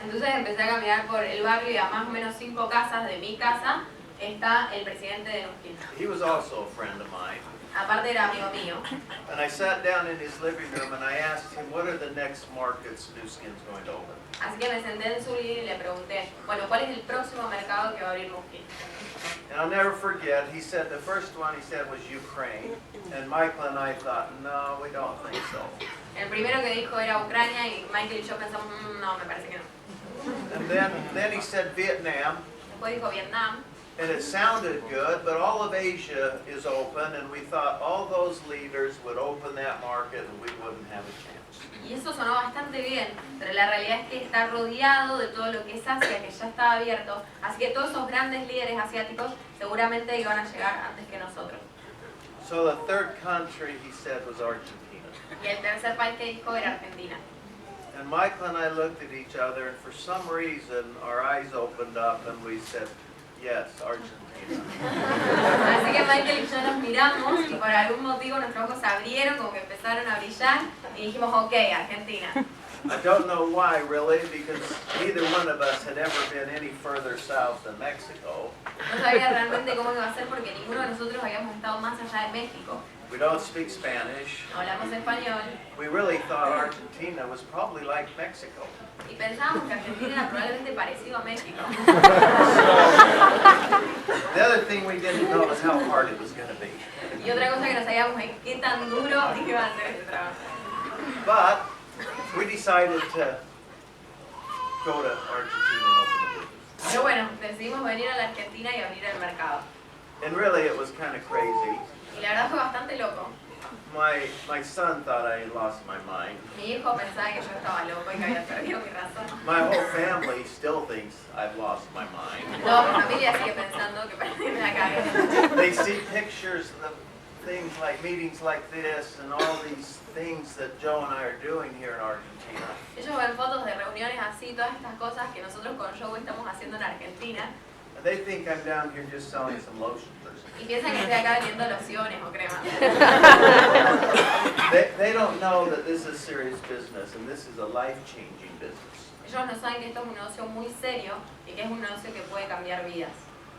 Entonces empecé a caminar por el barrio y a más o menos 5 casas de mi casa está el presidente de Nuskin. He was also a friend of mine. Aparte era amigo mío. And I sat down in his living room and I asked him, what are the next markets Nuskin's going to open? Así que me senté en su living y le pregunté, bueno, ¿cuál es el próximo mercado que va a abrir Nuskin? And I'll never forget, he said the first one he said was Ukraine. And Michael and I thought, no, we don't think so. El primero que dijo era Ucrania y Michael y yo pensamos, no, me parece que no. And then he said Vietnam. Después dijo Vietnam. And it sounded good, but all of Asia is open, and we thought all those leaders would open that market and we wouldn't have a chance. Y eso sonó bastante bien, pero la realidad es que está rodeado de todo lo que es Asia, que ya estaba abierto, así que todos esos grandes líderes asiáticos seguramente iban a llegar antes que nosotros. So the third country, he said, was Argentina. Y el tercer país que dijo era Argentina. And Michael and I looked at each other, and for some reason, our eyes opened up, and we said, yes, Argentina. Así que Michael y yo nos miramos y por algún motivo nuestros ojos se abrieron, como que empezaron a brillar y dijimos, ok, Argentina. I don't know why, really, because neither one of us had ever been any further south than Mexico. No sabía realmente cómo iba a ser porque ninguno de nosotros habíamos estado más allá de México. We don't speak Spanish. No hablamos español. We really thought Argentina was probably like Mexico. Y pensábamos que Argentina era probablemente parecido a México. The other thing we didn't know was how hard it was going to be. Y otra cosa que no sabíamos es qué tan duro iba a ser este trabajo. But we decided to go to Argentina and open the business. Pero bueno, decidimos venir a la Argentina y abrir el mercado. And really it was kind of crazy. Y la verdad fue bastante loco. My son thought I had lost my mind. Mi hijo pensaba que yo estaba loco y que había perdido mi razón. My whole family still thinks I've lost my mind. Toda mi familia sigue pensando que perdí la cabeza. They see pictures of things like meetings like this and all these things that Joe and I are doing here in Argentina. Ellos ven fotos de reuniones así, todas estas cosas que nosotros con Joe estamos haciendo en Argentina. And they think I'm down here just selling some lotions or something. Y piensan que estoy acá vendiendo lociones o cremas. They don't know that this is serious business and this is a life-changing business. Ellos no saben que esto es un negocio muy serio y que es un negocio que puede cambiar vidas.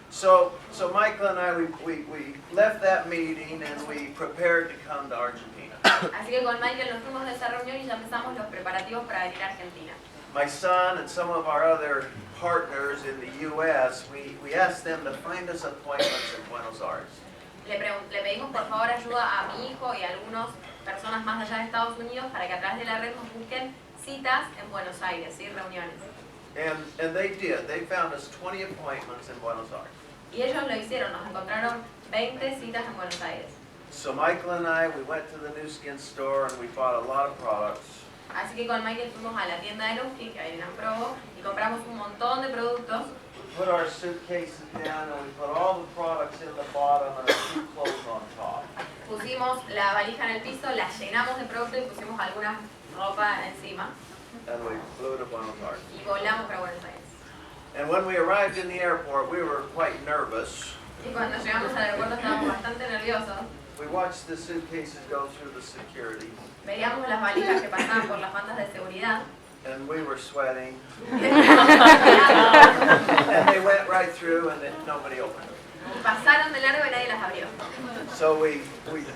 So Michael and I, we left that meeting and we prepared to come to Argentina. Así que con Michael nos fuimos de esa reunión y ya empezamos los preparativos para venir a Argentina. My son and some of our other partners in the U.S., we asked them to find us appointments in Buenos Aires. Le pedimos por favor ayuda a mi hijo y a algunas personas más allá de Estados Unidos para que a través de la red nos busquen citas en Buenos Aires, ¿sí? Reuniones. And they did. They found us 20 appointments in Buenos Aires. Y ellos lo hicieron, nos encontraron 20 citas en Buenos Aires. So Michael and I, we went to the New Skin store and we bought a lot of products. Así que con Michael fuimos a la tienda de Nuskin, que hay en Provo, y compramos un montón de productos. We put our suitcases down and we put all the products in the bottom and a few clothes on top. Pusimos la valija en el piso, la llenamos de productos y pusimos alguna ropa encima. And we flew to Buenos Aires. Y volamos para Buenos Aires. And when we arrived in the airport, we were quite nervous. Y cuando llegamos al aeropuerto estábamos bastante nerviosos. We watched the suitcases go through the security. Veíamos las valijas que pasaban por las bandas de seguridad. And we were sweating. Y And they went right through and then nobody opened them. pasaron de largo y nadie las abrió. So we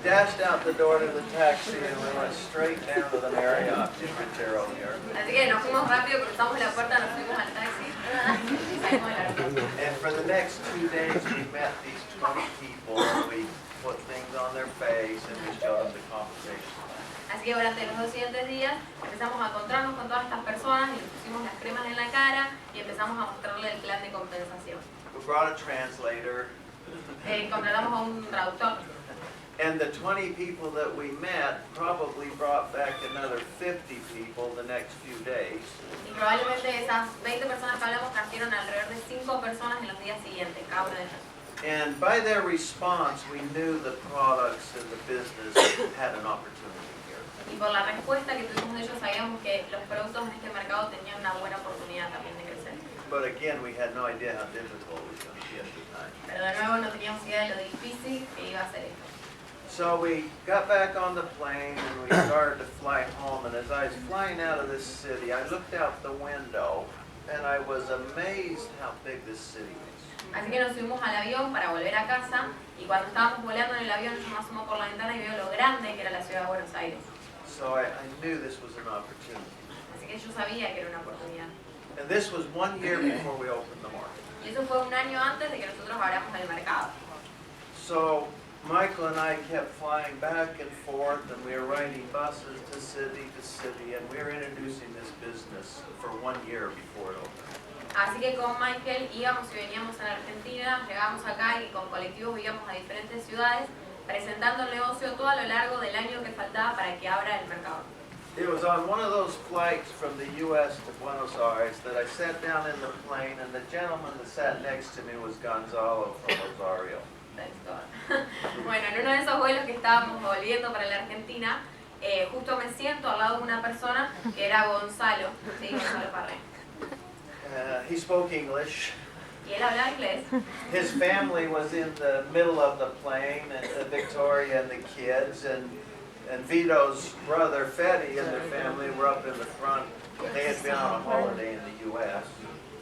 dashed out the door to the taxi and we went straight down to the Marriott in Montero here. Así que nos fuimos rápido, cruzamos la puerta, nos fuimos al taxi y salimos del aeropuerto. And for the next 2 days we met these 20 people and we put things on their face and we showed them the compensation. Así que durante los 2 siguientes días empezamos a encontrarnos con todas estas personas y les pusimos las cremas en la cara y empezamos a mostrarle el plan de compensación. We brought a translator. Contratamos a un traductor. And the 20 people that we met probably brought back another 50 people the next few days. Y probablemente esas 20 personas que hablamos trajeron alrededor de 5 personas en los días siguientes, cada uno de ellos. And by their response, we knew the products and the business had an opportunity here. Y por la respuesta que tuvimos de ellos sabíamos que los productos en este mercado tenían una buena oportunidad también de crecer. But again, we had no idea how difficult it was going to be at the time. Pero de nuevo no teníamos idea de lo difícil que iba a ser esto. So we got back on the plane and we started to fly home. And as I was flying out of this city, I looked out the window and I was amazed how big this city was. Así que nos subimos al avión para volver a casa y cuando estábamos volando en el avión yo me asomo por la ventana y veo lo grande que era la ciudad de Buenos Aires. So I knew this was an opportunity. Así que yo sabía que era una oportunidad. And this was 1 year before we opened the market. Y eso fue un año antes de que nosotros abramos el mercado. So Michael and I kept flying back and forth, and we were riding buses to city, and we were introducing this business for 1 year before it opened. Así que con Michael íbamos y veníamos a la Argentina, llegábamos acá y con colectivos íbamos a diferentes ciudades presentando el negocio todo a lo largo del año que faltaba para que abra el mercado. It was on one of those flights from the U.S. to Buenos Aires that I sat down in the plane, and the gentleman that sat next to me was Gonzalo from Rosario. Bueno, en uno de esos vuelos que estábamos volviendo para la Argentina, justo me siento al lado de una persona que era Gonzalo, sí, Gonzalo Parré. He spoke English. Y él hablaba inglés. His family was in the middle of the plane, and Victoria and the kids, and Vito's brother, Fetty, and their family were up in the front. They had been on a holiday in the U.S.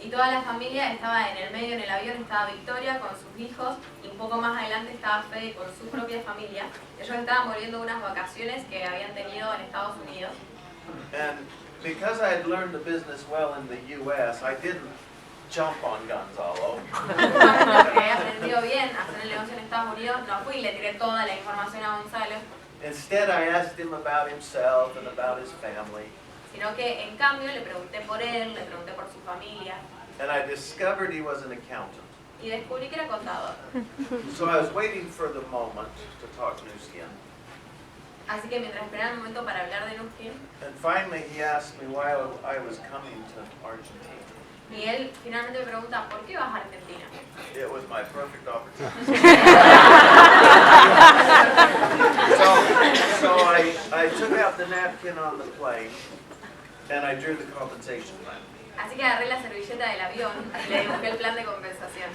Y toda la familia estaba en el medio, en el avión estaba Victoria con sus hijos y un poco más adelante estaba Fede con su propia familia. Ellos estaban volviendo unas vacaciones que habían tenido en Estados Unidos. And because I had learned the business well in the U.S., I didn't jump on Gonzalo. Porque había aprendido bien a hacer el negocio en Estados Unidos, no fui y le tiré toda la información a Gonzalo. Instead, I asked him about himself and about his family. Sino que en cambio le pregunté por él, le pregunté por su familia. And I discovered he was an accountant. Y descubrí que era contador. So I was waiting for the moment to talk to Nuskin. Así que mientras esperaba el momento para hablar de Nuskin, And finally he asked me why I was coming to Argentina. Miguel finalmente me pregunta, ¿por qué vas a Argentina? It was my perfect opportunity. so I took out the napkin on the plane and I drew the compensation plan. Así que agarré la servilleta del avión y le dibujé el plan de compensación.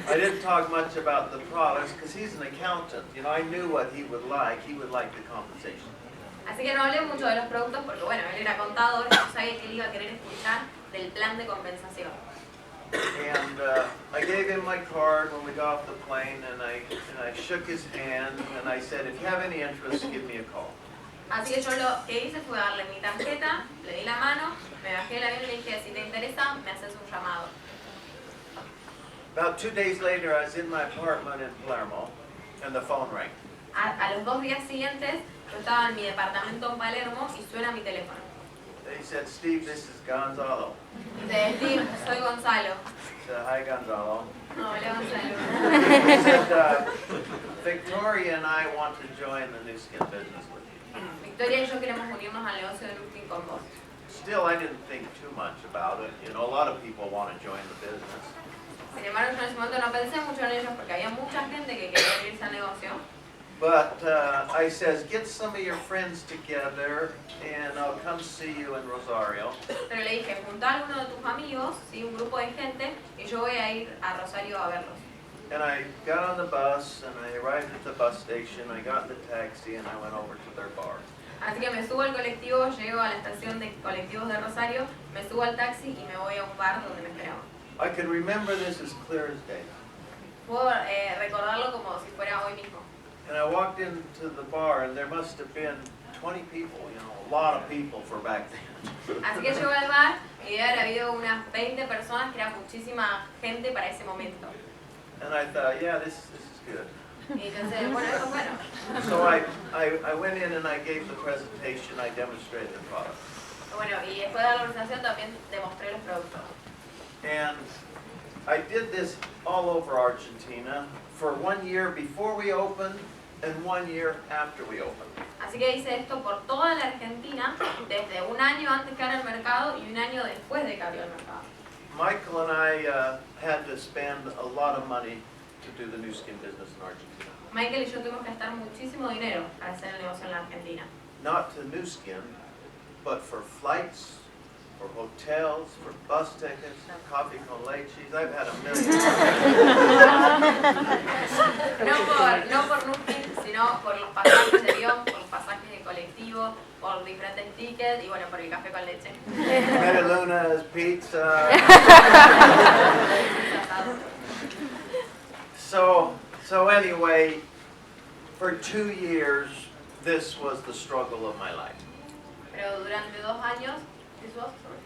I didn't talk much about the products because he's an accountant. You know, I knew what he would like. He would like the compensation. Así que no hablé mucho de los productos porque, bueno, él era contador y yo sabía que él iba a querer escuchar del plan de compensación. And I gave him my card when we got off the plane, and I shook his hand, and I said, if you have any interest, give me a call. Así que yo lo que hice fue darle mi tarjeta, le di la mano, me bajé del avión y le dije, si te interesa, me haces un llamado. About 2 days later, I was in my apartment in Palermo, and the phone rang. A los 2 días siguientes, yo estaba en mi departamento en Palermo y suena mi teléfono. They said, Steve, this is Gonzalo. Dice, Steve, soy Gonzalo. I said, hi, Gonzalo. No, hola Gonzalo. He said, Victoria and I want to join the new skin business with you. Victoria y yo queremos unirnos al negocio de Nuskin con vos. Still, I didn't think too much about it. You know, a lot of people want to join the business. Sin embargo, yo en ese momento no pensé mucho en ellos porque había mucha gente que quería unirse al negocio. But I says, get some of your friends together and I'll come see you in Rosario. Pero le dije, junta a alguno de tus amigos, ¿sí? Un grupo de gente, y yo voy a ir a Rosario a verlos. And I got on the bus and I arrived at the bus station. I got in the taxi and I went over to their bar. Así que me subo al colectivo, llego a la estación de colectivos de Rosario, me subo al taxi y me voy a un bar donde me esperaban. I can remember this as clear as day. Puedo recordarlo como si fuera hoy mismo. And I walked into the bar and there must have been 20 people, you know, a lot of people for back then. Así que llego al bar y debe haber habido unas 20 personas, que era muchísima gente para ese momento. And I thought, yeah, this is good. Y pensé, bueno, eso es bueno. So I went in and I gave the presentation, I demonstrated the product. Bueno, y después de la presentación también demostré los productos. And I did this all over Argentina for 1 year before we opened and 1 year after we opened. Así que hice esto por toda la Argentina, desde un año antes que abra el mercado y un año después de que abrió el mercado. Michael and I had to spend a lot of money to do the new skin business in Argentina. Michael y yo tuvimos que gastar muchísimo dinero para hacer el negocio en la Argentina. Not to new skin, but for flights, for hotels, for bus tickets, coffee con leches. I've had a million. No por Nuskin, sino por los pasajes de avión, por los pasajes de colectivo, por diferentes tickets y bueno, por el café con leche. Medialunas, pizza. So anyway, for 2 years, this was the struggle of my life. Pero durante 2 años,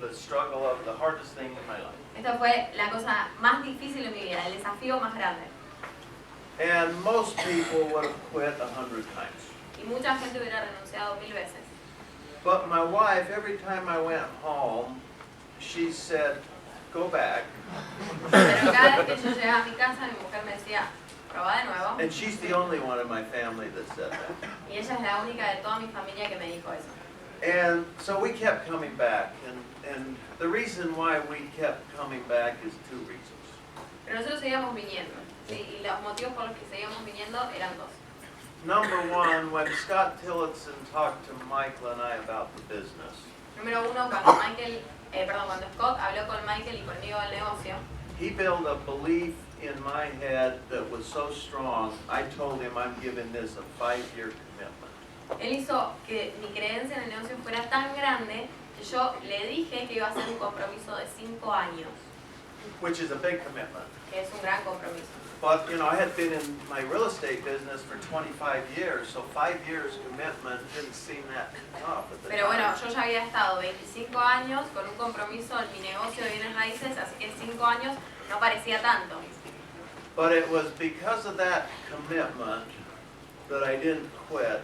The struggle of the hardest thing in my life. esta fue la cosa más difícil en mi vida, el desafío más grande. And most people would have quit 100 times. Y mucha gente hubiera renunciado 1000 veces. But my wife, every time I went home, she said, go back. Pero cada vez que yo llegaba a mi casa, mi mujer me decía, probá de nuevo. And she's the only one in my family that said that. Y ella es la única de toda mi familia que me dijo eso. And so we kept coming back. And the reason why we kept coming back is 2 reasons. Pero nosotros seguíamos viniendo. Sí, y los motivos por los que seguíamos viniendo eran 2. Number one, when Scott Tillotson talked to Michael and I about the business, Número 1, cuando Scott habló con Michael y conmigo del negocio, he built a belief in my head that was so strong, I told him I'm giving this a 5-year commitment. él hizo que mi creencia en el negocio fuera tan grande que yo le dije que iba a hacer un compromiso de 5 años, Which is a big commitment. que es un gran compromiso. But, you know, I had been in my real estate business for 25 years, so 5 years commitment didn't seem that tough at the Pero bueno, time. yo ya había estado 25 años con un compromiso en mi negocio de bienes raíces, así que 5 años no parecía tanto. But it was because of that commitment that I didn't quit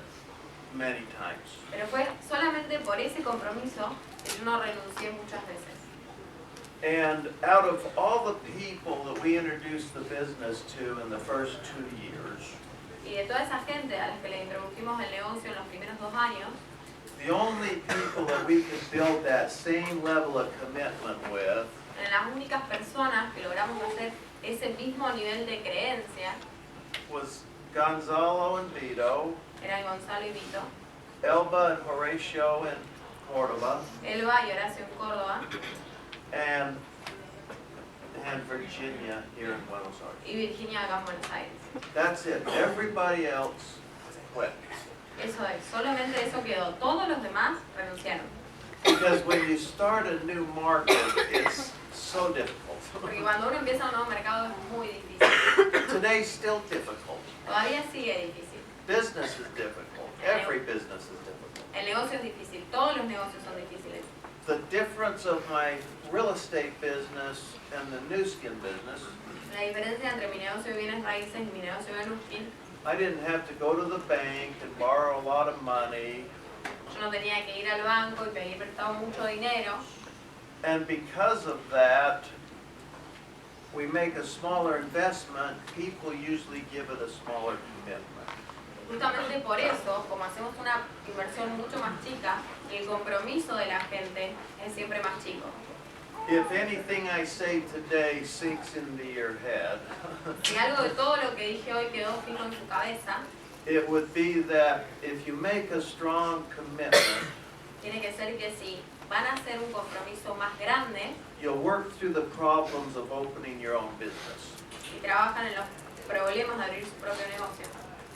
many times. Pero fue solamente por ese compromiso que yo no renuncié muchas veces. And out of all the people that we introduced the business to in the first 2 years, Y de toda esa gente a las que le introdujimos el negocio en los primeros 2 años, the only people that we could build that same level of commitment with las únicas personas que logramos hacer ese mismo nivel de creencia was Gonzalo and Vito, eran Gonzalo y Vito, Elba and Horatio in Córdoba, Elba y Horacio en Córdoba, and Virginia here in Buenos Aires. y Virginia acá en Buenos Aires. That's it. Everybody else quit. Eso es, solamente eso quedó. Todos los demás renunciaron. Because when you start a new market, it's so difficult. Porque cuando uno empieza un nuevo mercado es muy difícil. Today's still difficult. Todavía sigue difícil. Business is difficult. Every business is difficult. El negocio es difícil. Todos los negocios son difíciles. The difference of my real estate business and the new skin business, La diferencia entre mi negocio de bienes raíces y mi negocio de Nuskin, I didn't have to go to the bank and borrow a lot of money. yo no tenía que ir al banco y pedir prestado mucho dinero. And because of that, we make a smaller investment, people usually give it a smaller commitment. Justamente por eso, como hacemos una inversión mucho más chica, el compromiso de la gente es siempre más chico. If anything I say today sinks into your head, Si algo de todo lo que dije hoy quedó fijo en su cabeza, it would be that if you make a strong commitment, tiene que ser que si van a hacer un compromiso más grande you'll work through the problems of opening your own business. y trabajan en los problemas de abrir su propio negocio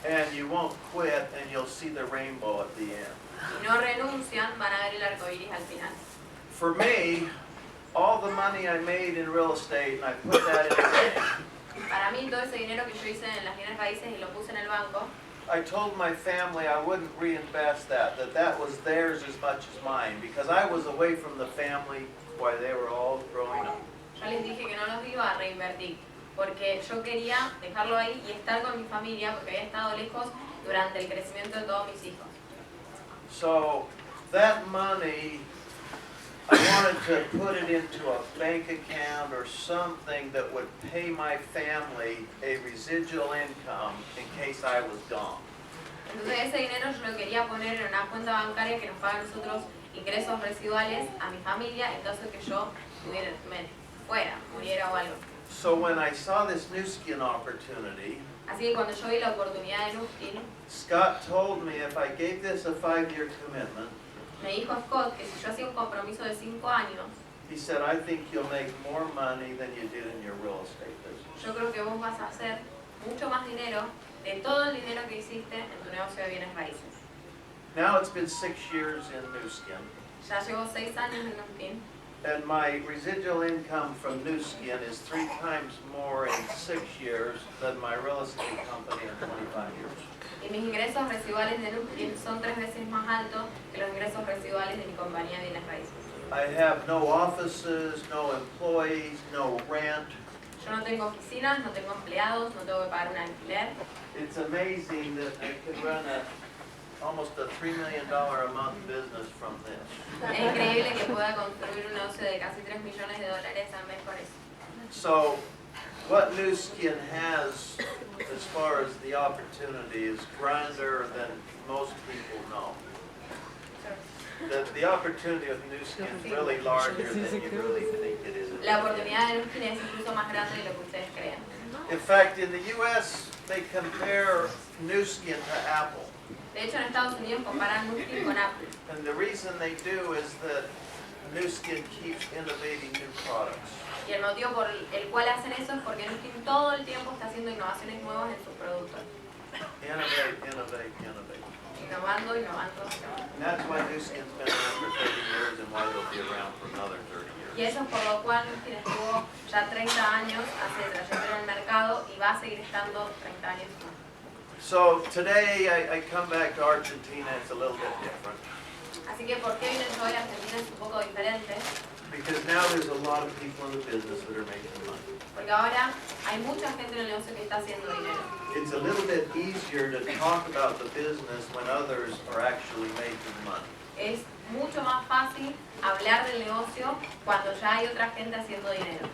And you won't quit and you'll see the rainbow at the end. y no renuncian, van a ver el arco iris al final. For me, all the money I made in real estate and I put that in the bank, Para mí, todo ese dinero que yo hice en las bienes raíces y lo puse en el banco, I told my family I wouldn't reinvest that was theirs as much as mine, because I was away from the family while they were all growing up. yo les dije que no los iba a reinvertir, porque yo quería dejarlo ahí y estar con mi familia, porque había estado lejos durante el crecimiento de todos mis hijos. So that money, I wanted to put it into a bank account or something that would pay my family a residual income in case I was gone. Entonces ese dinero yo lo quería poner en una cuenta bancaria que nos paga a nosotros ingresos residuales a mi familia, entonces que yo muriera o algo. So when I saw this new skin opportunity, Así que cuando yo vi la oportunidad de Nuskin, Scott told me if I gave this a 5-year commitment, me dijo Scott que si yo hacía un compromiso de 5 años, he said, I think you'll make more money than you did in your real estate business. yo creo que vos vas a hacer mucho más dinero de todo el dinero que hiciste en tu negocio de bienes raíces. Now it's been 6 years in Nu Skin, Ya llevo 6 años en Nuskin and my residual income from Nu Skin is 3 times more in 6 years than my real estate company in 25 years. y mis ingresos residuales de Nuskin son 3 veces más altos que los ingresos residuales de mi compañía de bienes raíces. I have no offices, no employees, no rent. Yo no tengo oficinas, no tengo empleados, no tengo que pagar un alquiler. It's amazing that I could run almost a $3 million a month business from this. Es increíble que pueda construir un negocio de casi $3 millones al mes con eso. So, what Nu Skin has as far as the opportunity is grander than most people know. The opportunity of Nu Skin is really larger than you really think it is. La oportunidad de Nuskin es incluso más grande de lo que ustedes creen. In fact, in the U.S., they compare Nu Skin to Apple. De hecho, en Estados Unidos comparan Nuskin con Apple. And the reason they do is that Nu Skin keeps innovating new products. Y el motivo por el cual hacen eso es porque Nuskin todo el tiempo está haciendo innovaciones nuevas en sus productos. Innovate, innovate, innovate. Innovando, innovando. And that's why Nu Skin's been around for 30 years and why they'll be around for another 30 years. Y eso es por lo cual Nuskin estuvo ya 30 años hace trayectoria en el mercado y va a seguir estando 30 años más. So today I come back to Argentina. It's a little bit different Así que, ¿por qué vine yo hoy a Argentina? Es un poco diferente. because now there's a lot of people in the business that are making money. Porque ahora hay mucha gente en el negocio que está haciendo dinero. It's a little bit easier to talk about the business when others are actually making money. Es mucho más fácil hablar del negocio cuando ya hay otra gente haciendo dinero.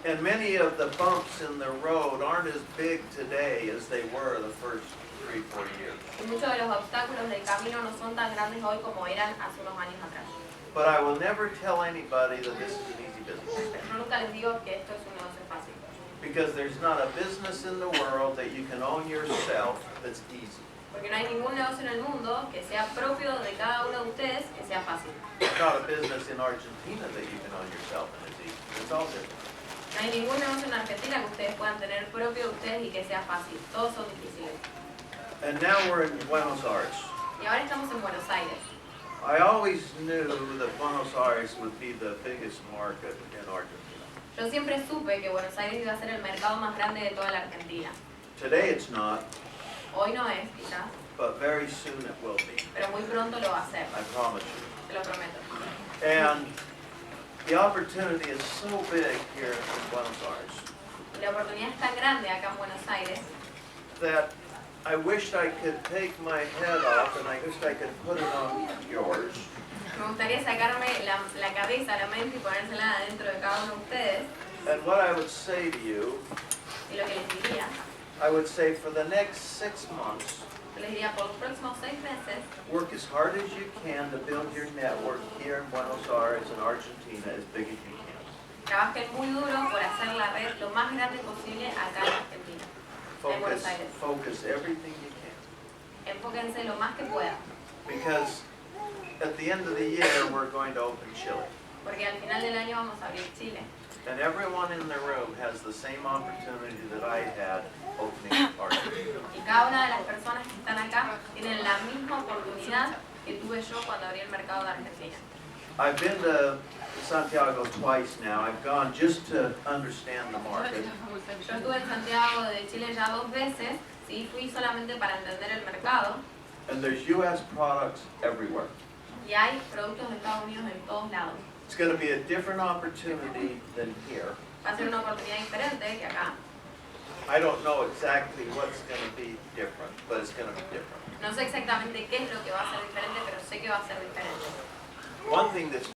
And many of the bumps in the road aren't as big today as they were the first 3-4 years. Y muchos de los obstáculos del camino no son tan grandes hoy como eran hace unos años atrás. But I will never tell anybody that this is an easy business. Pero yo nunca les digo que esto es un negocio fácil. Because there's not a business in the world that you can own yourself that's easy. Porque no hay ningún negocio en el mundo que sea propio de cada uno de ustedes que sea fácil. There's not a business in Argentina that you can own yourself and it's easy. It's all different. No hay ningún negocio en Argentina que ustedes puedan tener propio de ustedes y que sea fácil. Todos son difíciles. And now we're in Buenos Aires. Y ahora estamos en Buenos Aires. I always knew that Buenos Aires would be the biggest market in Argentina. Yo siempre supe que Buenos Aires iba a ser el mercado más grande de toda la Argentina. Today it's not, Hoy no es, quizás, but very soon it will be. pero muy pronto lo va a ser. I promise you. Te lo prometo. And the opportunity is so big here in Buenos Aires Y la oportunidad es tan grande acá en Buenos Aires that I wished I could take my head off and I wished I could put it on yours. me gustaría sacarme la cabeza, la mente y ponérsela adentro de cada uno de ustedes. And what I would say to you, Y lo que les diría, I would say for the next 6 months, les diría por los próximos 6 meses, work as hard as you can to build your network here in Buenos Aires and Argentina as big as you can. trabajen muy duro por hacer la red lo más grande posible acá en Argentina, en Buenos Aires. Focus everything you can. Enfóquense lo más que puedan, Because at the end of the year, we're going to open Chile. porque al final del año vamos a abrir Chile. And everyone in the room has the same opportunity that I had opening Argentina. Y cada una de las personas que están acá tienen la misma oportunidad que tuve yo cuando abrí el mercado de Argentina. I've been to Santiago twice now. I've gone just to understand the market. Yo estuve en Santiago de Chile ya 2 veces, sí, fui solamente para entender el mercado. And there's U.S. products everywhere. Y hay productos de Estados Unidos en todos lados. It's going to be a different opportunity than here. Va a ser una oportunidad diferente que acá. I don't know exactly what's going to be different, but it's going to be different. No sé exactamente qué es lo que va a ser diferente, pero sé que va a ser diferente. One thing that's